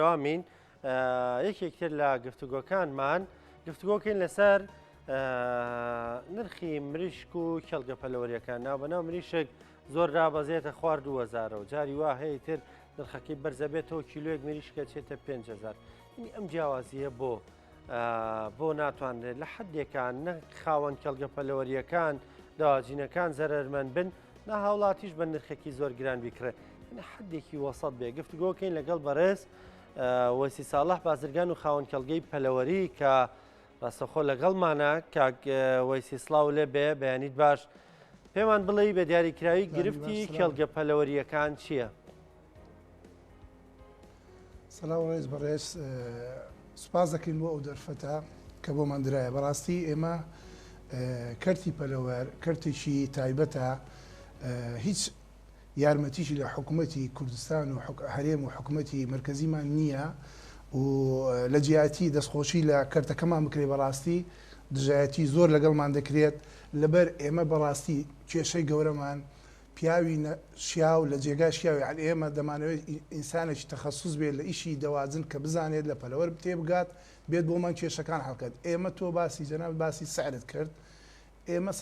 وامین یەکێکتر لە گفتوگۆکانمان گفتوگۆکەین لەسەر نرخی مریشک و کەڵگە پەلەوەریەکان ناوبەناو مریشک زۆر رابەزێتە خوارد 2000 و جاری وا هەیە تر نرخەکەی بەرزەبێتەوە کیلۆیەک مریشکە چێتە 5000. ئەم جیاوازیە بۆ ناتوانرێت لە حدێکان نە خاوەن کەڵگە پەلەوەریەکان داواجینەکان زەرمەند بن نە هاوڵاتیش بە نرخێکی زۆر گران بیکڕێت حدێکی وەسەط بێ. گفتوگۆکەین لەگەڵ بەڕێز وەسی ساڵح بازرگان و خاوەن کەڵگەی پەلەوەری کە ڕاستەخۆ لەگەڵمانە کاک وەسی سڵاو لێ بێ بەیانیت باش پێمان بڵێ بە دیاریکراوی گرفتی کەڵگە پەلەوەریەکان چییە؟ سەلاو ڕێز بەڕێز سوپاس دەکەین بۆ ئەو دەرفەتە کە بۆمان درایە. بەڕاستی ئێمە کەرتی پەلەوەر کەرتێکی تایبەتە، هیچ یارمەتیشی لە حکوومەتی کوردستان و هەرێم و حکوومەتی مرکزیمان نییە و لە جیاتی دەستخۆشی لە کەرتەکەمان بکرێ. بەڕاستی دژایەتی زۆر لەگەڵمان دەکرێت لەبەر ئێمە بەڕاستی کێشەی گەورەمان پیاوی شیاو لە جێگای شیاوی ئێمە دەمانەوێت ئینسانێکی تەخەسوس بێت لە ئیشی دەواجن کە بزانێت لە پەلەوەر تێبگات بێت بۆمان کێشەکان هەڵکات. ئێمە تۆ باسی جەناب باسی سعرت کرد، ئێمە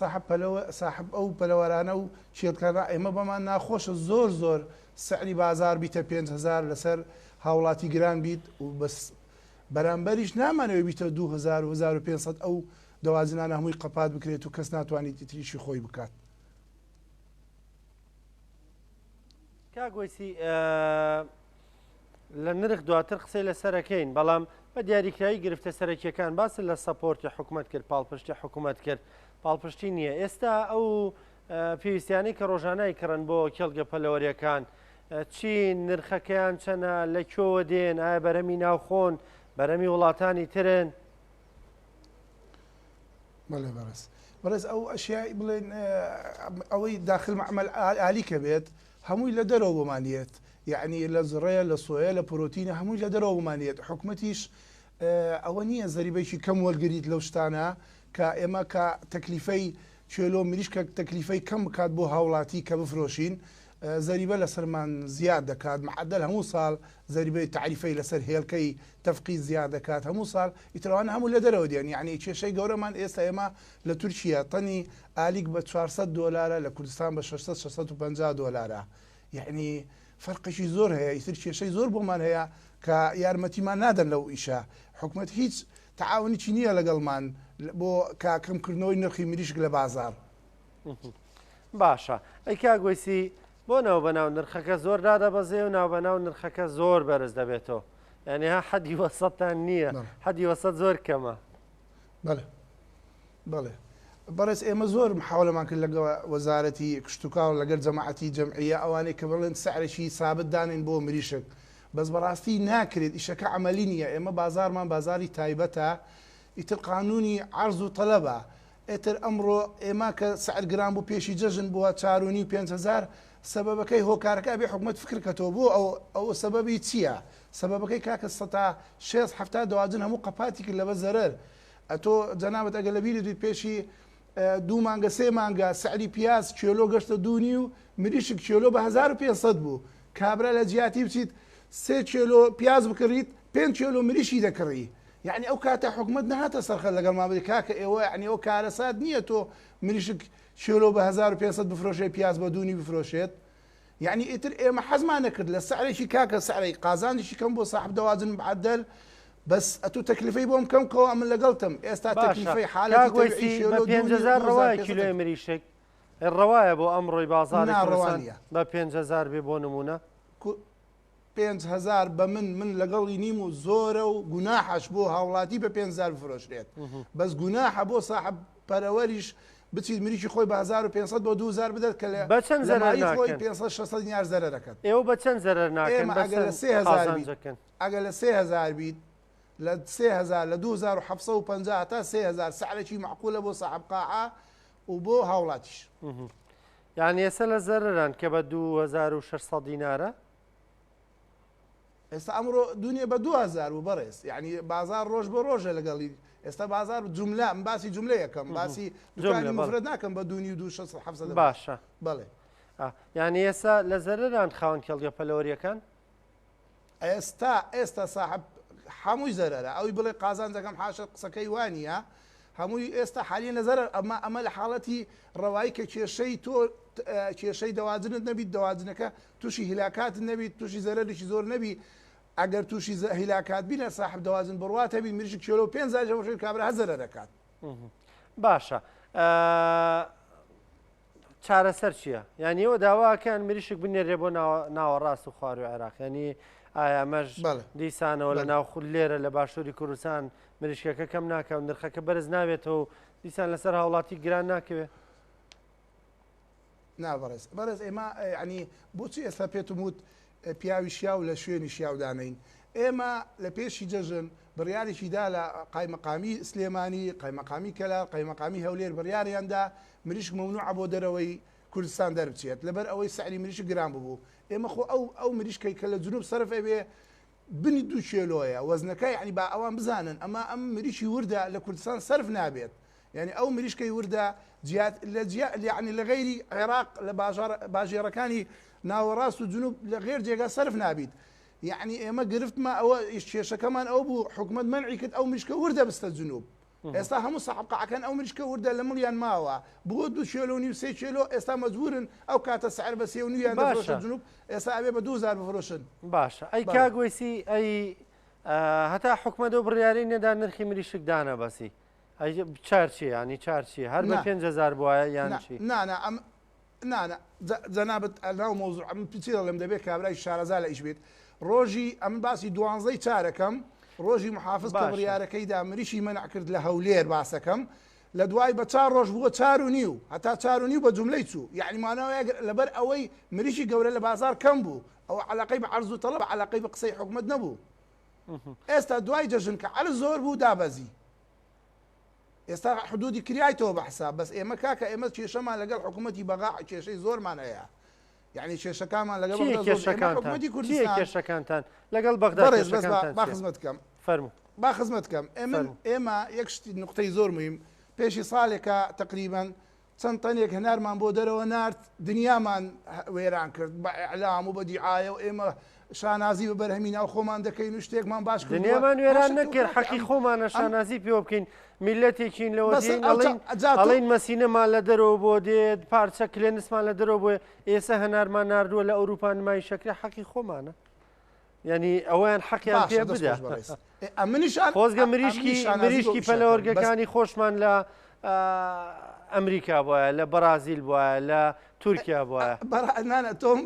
صاحب ئەو پەلەوەرانە و شێتکارە ئێمە بەمان ناخۆشە زۆر سعری بازار بیتە 5000 لەسەر هاوڵاتی گران بیت و بەس بەرامبەریش نامانەوێت بیتە 2000 و 1500 ئەو دەوازنانە هەمووی قەپات بکرێت و کەس ناتوانێت تریشی خۆی بکات. کاگویسی لە نرخ دواتر قسەی لەسەرەکەین، بەڵام بە دیاریکراوی گرفتە سەرەکیەکان باسی لە سەپۆرتی حکوومەت کرد، پاڵپشتی حکوومەت کرد، پاڵپشتی نییە. ئێستا ئەو پێویستیانەی کە ڕۆژانای کڕن بۆ کێڵگە پەلەوەریەکان چی نرخەکەیان چەنە، لە کۆوە دێن، ئایا بەرەمی ناوخۆن، بەرەمی وڵاتانی ترن؟ بەڵێ بەڕێز ئەو ئەشیای بڵێن ئەوەی داخل مەعمەل ئالیکە بێت هەمووی لە دەرەوە بۆمانیێت، یعنی لە زڕەیە لە سۆیە لە پرۆتینە هەمووی لە دەرەوە بمانێت. حکوومەتیش ئەوە نییە زەریبەیەکی کەم وەرگریت لەو شتانە کە ئێمە کە تەکلیفەی چێلۆ مریشکە تەکلیفەی کەم بکات بۆ هاوڵاتی کە بفرۆشین، زەریبە لەسەرمان زیاد دەکات. معدل هەموو ساڵ زەریبەی تعریفەی لەسەر هێلکەی تەفقی زیاد دەکات، هەموو ساڵ ئیترەوانە هەموو لە دەرەوە دێن. یعنی کێشەی گەورەمان ئێستا ئێمە لە تورکیا تەنی ئالیک بە 400 دۆلارە، لە کوردستان بە 650 دۆلارە. یعنی فەرقێکی زۆر هەیە، ئیتر کێشەی زۆر بۆمان هەیە کە یارمەتیمان نادەن لەو ئیشە. حکوومەت هیچ تەعاونیی نییە لەگەڵمان بۆ کاکەمکردنەوەی نرخی مریشک لە بازار. باشە ئەی کاگویسی بۆ ناوبەناو نرخەکە زۆر دادەبەزێ و ناوبەناو نرخەکە زۆر بەرز دەبێتەوە، یعنی ها حەدی وەسەتان نییە، حەدی وەسەت زۆر کەمە. بەڵێ بەڕێز ئێمە زۆر محاولەمان کرد لەگە وەزارەتی کشتتوکاو لەگەر جەماعەتی جەمعیە ئەوانەی کە بڵێن سعرێکی سابت دانین بۆ مریشک، بەس بەڕاستی ناکرێت، ئیشەکە عملی نییە. ئێمە بازارمان بازاری تایبەتە، ئیتر قانونی عەرز و تەلەبە. ئێتر ئەمڕۆ ئێمە کە سعر گران بوو پێشی جەژن بووە 4.5 و 5000 سەبەبەکەی هۆکارەکە بێ حکوومەت فکرکەتەوە بۆ ئەو سەبەبی چییە؟ سەبەبەکەی کاکە 6 دواجن هەموو قەپاتی کرد لەبە زەرەر. ئەتۆ جەنابەت ئەگە لە بیری دویت پێشی 2 مانگە 3 مانگە سعری پیاز کیلۆ گەشتە 2.5 و مریشک کیلۆ بە 1500 بوو. کابرا لە جیاتی بچیت 3 کیلۆ پیاز بکڕیت 5 کیلۆ مریشی دەکڕی. یعنی ئەو کاتە حکوومەت نهاتە سەرخەل لەگەڵ مابێت کاکە ئێوە یعنی ئەو کارەسات نییە تۆ مریشک کیلۆ بە 1500 بفرۆشێت پیاز بە 2.5 بفرۆشێت. یعنی ئیتر ئێمە حەزمان نەکرد لە سعرێکی کاکە سعرەی قازانێکی کەم بۆ صاحب دەواجن معدل، بەس ئەتو تەکلیفەی بۆم کەم کەەوە من لەگەڵتم. ئێستا تەکلیفەی حالەتی 5000 ڕەوایە کیلۆی مریشک ڕەوایە بۆ ئەمڕۆی بازاری ڕەوانیە بە 5000 بێ بۆ نمونە 5000 بە من لەگەڵی نیم و زۆرە و گوناحش بۆ هاوڵاتی بە 5000 بفرۆشرێت، بەس گوناحە بۆ صاحب پەرەوەریش بچیت مریشی خۆی بە 1500 بۆ 2000 بدات کە لە بەچەند زەرەر ناکەن 500 دینار زەرەر دەکەن. ئێوە بەچەند زەرەر ناکەن؟ ئەگەر لە 3000 بیت لە 3000 لە 2750 تا 3000 سعرێکی معقولە بۆ صاحب قاعە و بۆ هاوڵاتیش. یعنی ئێستا لە زەرەران کە بە 2600 دینارە. ئێستا ئەمڕۆ دنیا بە 2000 و بەڕێز، یعنی بازار ڕۆژ بە ڕۆژە لەگەڵی ئێستا بازار جملە من باسی جملە یەکەم باسی مفرد ناکەم بە 2.7 باشە. بەڵێ یعنی ئێستا لە زەرەران خاوەن کێڵگە پەلەوەریەکان ئێستا ساحب هەمووی زەرەرە ئەوی بڵێ قازان دەکەم حاشە قسەکەی وانە هەمووی ئێستا حالی نەزەرەر ئەمە لە حاڵەتی ڕەوایی کە کێشەی دەواجنت نەبیت دەواجنەکە تووشی هیلاکات نەبیت تووشی زەرەرێکی زۆر نەبی ئەگەر تووشی هیلاکات بینە ساحب دەواجن بڕواتە بی مریشک کیلۆ 5 کابرا هەزەرە دەکات. باشە چارەسەر چییە؟ یعنی ئەوە داواکەیان مریشک بنێرێ بۆ ناوەڕاست و خوار و عێراق ینی ئایا ئەمەش دیسانەوە لە ناو لێرە لە باشووری کوردستان مریشکەکە کەم ناکەم نرخەکە بەرز ناوێتەوە دیسان لەسەر هاوڵاتی گران ناکەوێت؟ بەڕێز ئێمە ینی بۆچی ئێستا پێتم وت پیاوی شیاو لە شوێنی شیاودانین ئێمە لە پێشی جەژن بڕیارێکیدا لە قایمەقامی سلێمانی قایمەقامی کەلا قایمەقامی هەولێر بڕیاریاندا مریشک مەمنوع بۆ دەرەوەی کوردستان دەربچێت لەبەر ئەوەی سعری مریشک گران ببوو ئێمە خۆ ئەو مریشکەی کە لە جنوب سەرف ئەبێ بنی 2 کیلۆیە وەزنەکە یعنی با ئەوان بزانن ئەمە ئەم مریشی وردە لە کوردستان سەرف نابێت یعنی ئەو مریشکەی وردە یعنی لە غەیری عێراق لە باژێڕەکانی ناوەڕاست و جنوب لە غێر جێگا سەرف نابیت یعنی ئێمە گرفتمە ئەوە کێشەکەمان ئەو بوو حکومت منعی کرد ئەو مریشکە وردە بستە جنوب ئێستا هەموو ساحبقەکان ئەو مریشکە وردە لە مڵیان ماوە بۆ 2 کیلۆ و 3 کیلۆ ئێستا مەجبورن ئەو کاتە سعر بە 3.5 دەفرۆشە جنوب ئێستا ئەبێ بە 2000 بفرۆشن. باشە ئەی کاگوێسی ئەی هەتا حکومەت و بڕیاری نەدا نرخی مریشک دانەبەسی چارچی ینی چارچی هەر بە 5000 بواە یان چی؟ نانە جەنابەت ناو مۆزوع ئەم پچیرە لەم دەبێت کابرای شارەزا لە ئیش بێت ڕۆژی ئەم باسی 12 چارەکەم ڕۆژی محافظ کە بڕیارەکەیدا مریشی مەنع کرد لە هەولێر باسەکەم لە دوای بە 4 ڕۆژ بووە 4.5 هەتا 4.5 بە جوملەی چوو یعنی مانەوەیە لەبەر ئەوەی مریشی گەورە لە بازار کەم بوو ئەو علاقەی بە عەرز و تەڵەب علاقەی بە قسەی حکومەت نەبوو ئێستا دوای جەژن کە عەرز زۆر بوو دابەزی ئێستا حدودی کریایەوە بە حساب بەس ئێمە کاکە ئێمە کێشەمان لەگەڵ حکوومەتی بەغا کێشەی زۆرمان هەیە یعنی کێشەکانمان لەگەڵ حکومەتی کوردستان کێشەکانتان لەگەڵ بەغدا با خزمەت بکەم فەرموو با خزمەت بکەم ئێمە یەک شتی نقطەی زۆر مهم پێشی ساڵێکە تقریبان چەند تەنێک هەنارمان بۆ دەرەوە نارد دنیامان وێران کرد بە ئیعلام و بە دیعایە و ئێمە شانازی بە بەرهەمی ناو خۆمان دەکەین و شتێکمان باش کرد دنیامان وێران نەکرد حەقی خۆمانە شانازی پێوە بکەین میلەتێکین لەوە ئەڵین مەسینەمان لە دەرەوە بۆ دێت پارچە کلێنسمان لە دەرەوە بۆ ئێستا هەنارمان ناردووە لە ئەوروپا نمای شەکرە حەقی خۆمانە ینی ئەویان حەقیان پێ بدە خۆزگە مریشکی پەلەوەرگەکانی خۆشمان لە ئەمریکا بووە لە بەرازیل بووە لە تورکیا بووە بەنانە تۆم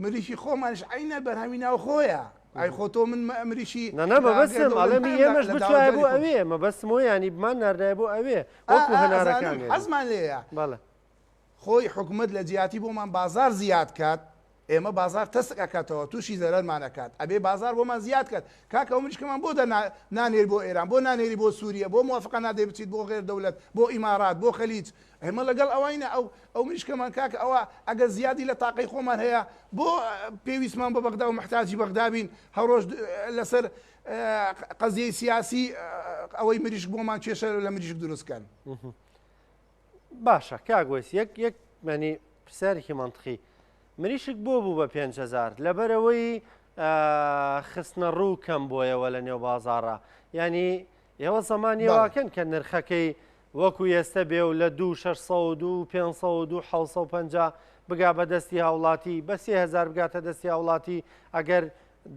مریشی خۆمانش عینە بەرهەمی ناو خۆیە ئای خۆ تۆ من ئەمریشی نەمە بەسم ئەڵەمی ئێمەش بچوایە بۆ ئەوێ مە بەسم و ینی بمان ناردای بۆ ئەوێ وەکو هەنارەکان حەزمان لێیە بەڵێ خۆی حکومت لە جیاتی بۆمان بازار زیاد کات ئێمە بازار تەسەکەکاتەوە تووشی زەرەرمانەکات ئەبێ بازار بۆمان زیاد کرد کاکە ئەو مریشکەمان بۆ نانێری بۆ ئێران بۆ نانێری بۆ سووریە بۆ موافقە نادەی بچیت بۆ غێر دەوڵەت بۆ ئیمارات بۆ خەلیج ئێمە لەگەڵ ئەوەینە ئەو مریشکەمان کاکە ئەوە ئەگەر زیادی لە تاقەی خۆمان هەیە بۆ پێویستمان بە بەغدا و محتاجی بەغدابین هەڕۆژ لەسەر قەزیەی سیاسی ئەوەی مریشک بۆمان کێشە لە مریشک دروستکەن. باشە کاگوێس یەک مەنی پرسیارێکی منطقی مریشک بۆ بوو بە 5000 لەبەرەوەی خستنە ڕوو کەم بۆیەوە لە نێو بازاڕە ینی ئێوە زەمانیەوەکەن کە نرخەکەی وەکو ئێستا بێ و لە 2600 500 750 بگا بە دەستی هاوڵاتی بە 3000 بگاتە دەستی هاوڵاتی ئەگەر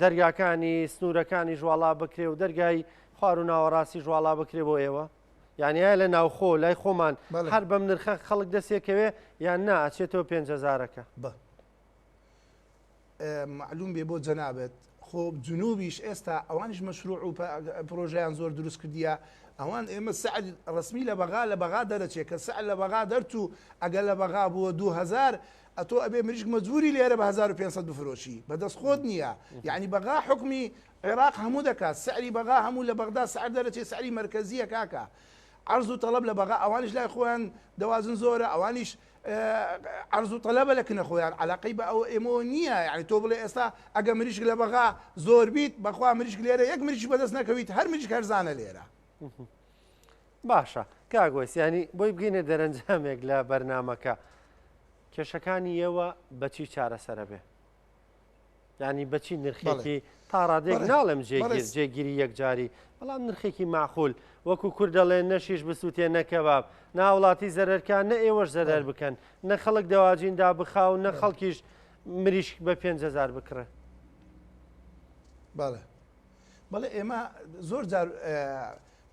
دەرگاکانی سنوورەکانی ژواڵا بکرێ و دەرگای خوار و ناوەڕاستی ژواڵا بکرێ بۆ ئێوە یانە لە ناوخۆ لای خۆمان هەر بەم نرخە خەڵک دەستێکەوێ یان نا ئەچێتەوە 5000ەکە معلوم بێ بۆ جەنابەت خۆ جنوبیش ئێستا ئەوانش مەشروع و پرۆژیان زۆر دروست کردیە ئەوان ئێمە سعر ڕسمی لە بەغا دەرەچێت کە سعر لە بەغا دەرچوو ئەگەر لە بەغا بووە 2000 ئەتۆ ئەبێ مریشک مەجبوری لێرە بە 1500 بفرۆشی بەدەست خۆت نییە یعنی بەغا حکمی عێراق هەموو دەکات سعری بەغا هەموو لە بەغدا سعر دەرەچێت سعری مرکزیە کاکە عرض و طلب لە بەغا ئەوانش لای خۆیان دەوازن زۆرە ئەوانیش عرض و طلبە لەکنە خۆیان علاقەی بە ئەو ئێمە نییە یعنی تۆ بڵێ ئێستا ئەگە مریشک لە بەغا زۆر بیت بەخوا مریشک لێرە یەک مریشک بەدەست نەکەویت هەر مریشک هەرزانە لێرە. باشە کاگوێس ینی بۆی بگەینە دەرەنجامێک لە بەرنامەکە کێشەکانی ئێوە بەچی چارەسەرە بێ ینی بەچی نرخێکی تا ڕادێک ناڵم جێگیری یەکجاری بەڵام نرخێکی معقول وەکو کورد دەڵێن نەشیش بسووتێ نەکەباب ناوڵاتی زەرەرکان نە ئێوەش زەرەر بکەن نە خەڵک دەواجیندا بخاو نە خەڵکیش مریشک بە 5,000 بکڕە. بەڵێ ئێمە زۆر جار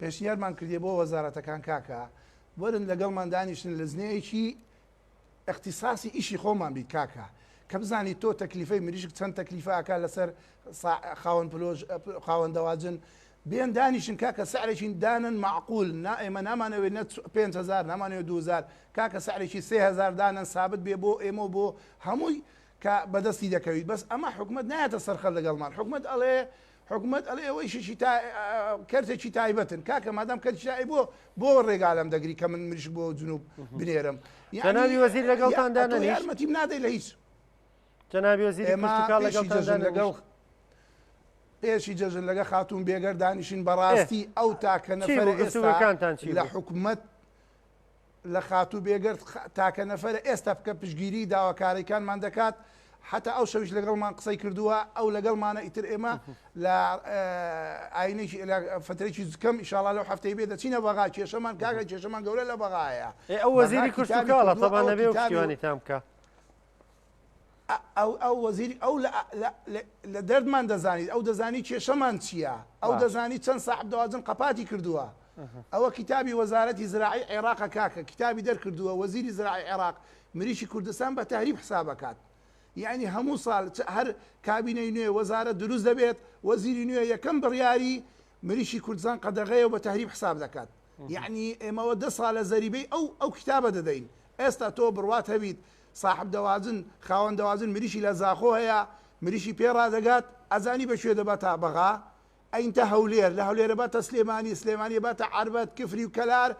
پێشنیارمان کردێ بۆ وەزارەتەکان کاکە وەرن لەگەڵمان دانیشتن لە زنەیەکی اختصاصی ئیشی خۆمان بیت کاکە کە بزانی تۆ تەکلیفەی مریشک چەند تەکلیفاکە لەسەر خاوەن پلۆژ خاوەن دەواجن بێن دانیشن کاکە سعرێکی دانن معقول ئێمە نامانەوێت نە 5,000 نامانەوێت 2,000 کاکە سعرێکی 3,000 دانن سابت بێ بۆ ئێمە بۆ هەمووی کە بەدەستی دەکەویت بەس ئەمە حکومت نایەتە سەرخەل لەگەڵمان حکومت ئەڵێ ئەوەیشی کەرتێکی تایبەتن کاکە مادام کەرتی بۆ ڕێگالم دەگری کە من مریش بۆ جنوب بنێرم جەنابی وەزیر لەگەڵتان یارمەتیم نادەی لە هیچ جەنابی وەزیر لەگەڵ پێشی جەژن لەگە خاتون بێگەر دانیشین بەڕاستی ئەو تاکە نەفەرە ئێستا لە حکومت لە خاتوو بێگەر تاکە نەفەرە ئێستا بکە پشگیری داواکاریەکانمان دەکات حتا ئەو شەویش لەگەڵمان قسەی کردووە ئەو لەگەڵمانە ئیتر ئێمە لە ئاینێکی فترێکی کەم ئیشاڵا لەو هەفتەی بێ دەچینە بەغا کێشەمان کاگە کێشەمان گەورە لە بەغایە ئەو وەزیری کورتتوکاڵە تەبان نەبێ پشتیوانی تام بکە ئەو وەزیری ئەو لە دەردمان دەزانیت ئەو دەزانی کێشەمان چییە ئەو دەزانی چەند ساحب دەوازن قەپاتی کردووە ئەوە کتابی وەزارەتی زراعی عێراقە کاکە کتابی دەرکردووە وەزیری زراعی عێراق مریشی کوردستان بە تەهریب حسابەکات یعنی هەموو ساڵ هەر کابینەی نوێ وەزارەت دروست دەبێت وەزیری نوێ یەکەم بڕیاری مریشی کوردستان قەدەغەیە و بە تەهریب حساب دەکات یعنی ئێمەوە 10 ساڵە زەریبەی ئەو کتابە دەدەین ئێستا تۆ بڕوات هەبیت صاحب دەوازن خاوەن دەوازن مریشی لە زاخۆ هەیە مریشی پێڕادەگات ئەزانی بەشوێ دەبات تا بەغا ئەینتە هەولێر لە هەولێرە باتە سلێمانی باتە عربەت کفری و کەلار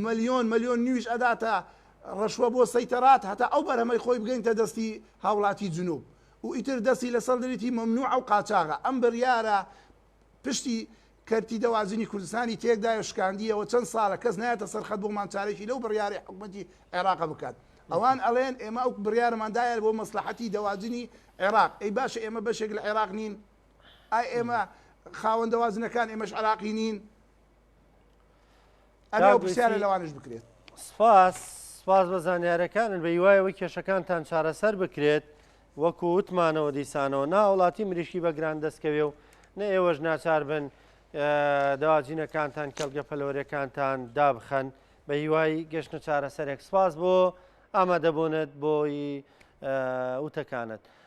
ملیۆن نیویش ئەداتە ڕەشوە بۆ سەیتەرات هەتا ئەو بەرهەمەی خۆی بگەینتە دەستی هاوڵاتی جنوب و ئیتر دەستی لە سەڵدەریتی مەمنوع ئەو قاچاغە ئەم بڕیارە پشتی کەرتی دەوازنی کوردستانی تێکدایە شکاندیەوە چەند ساڵە کەس نایەتە سەرخەت بۆ مانچارێکی لەو بڕیاری حکومەتی عێراق بکات ئەوان ئەڵێن ئێمە ئەو بڕیارماندایە بۆ مەسلحەتی دەوازنی عێراق ئەی باشە ئێمە بەشێک لە عێراق نین ئای ئێمە خاوەن دەوازنەکان ئێمەش عێراقی نین ئەو پرسیارە لەوانش بکرێت سپاس بە زانیارەکانن بە هیوایەوەی کێشەکانتان چارەسەر بکرێت وەکو وتمانەوە دیسانەوە ناوڵاتی مریشکی بەگران دەستکەوێ و نە ئێوەش ناچار بن داواجینەکانتان کەڵگە پەلۆرەکانتان دابخەن بە هیوای گەشتە چارەسەرێک سپاس بۆ ئامادەبوونت بۆی وتەکانت.